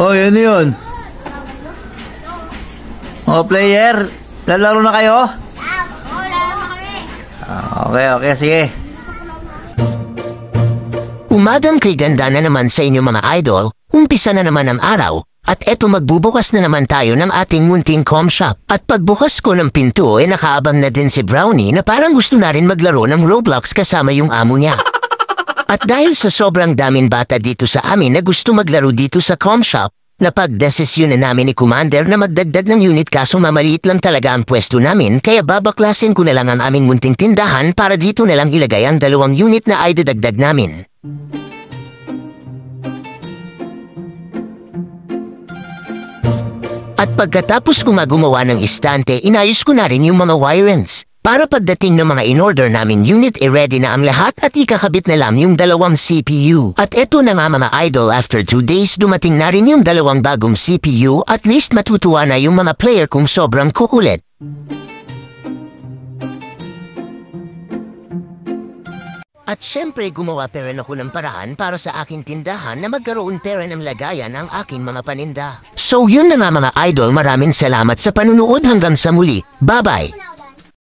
Oh, yun yun. Mga player, lalaro na kayo? Oo, lalo na kami. Okay, sige. Umagang kay ganda na naman sa inyo mga idol, umpisa na naman ang araw, at eto magbubukas na naman tayo ng ating munting com shop. At pagbukas ko ng pinto ay nakaabang na din si Brownie na parang gusto na rin maglaro ng Roblox kasama yung amo niya. At dahil sa sobrang daming bata dito sa amin na gusto maglaro dito sa com shop, napagdesisyon na namin ni Commander na magdagdag ng unit kaso mamaliit lang talaga ang pwesto namin kaya babaklasin ko na lang ang aming munting tindahan para dito na lang ilagay ang 2 unit na ay dadagdag namin. At pagkatapos ko gumawa ng istante, inayos ko na rin yung mga wirings. Para pagdating ng mga in-order namin unit, ready na ang lahat at ikakabit na lang yung 2 CPU. At eto na nga mga idol, after 2 days dumating na rin yung 2 bagong CPU, at least matutuwa na yung mga player kung sobrang kukulit. At syempre gumawa pa rin ako ng paraan para sa aking tindahan na magkaroon pa rin ng lagayan ang aking mga paninda. So yun na nga mga idol, maraming salamat sa panunood hanggang sa muli. Bye-bye!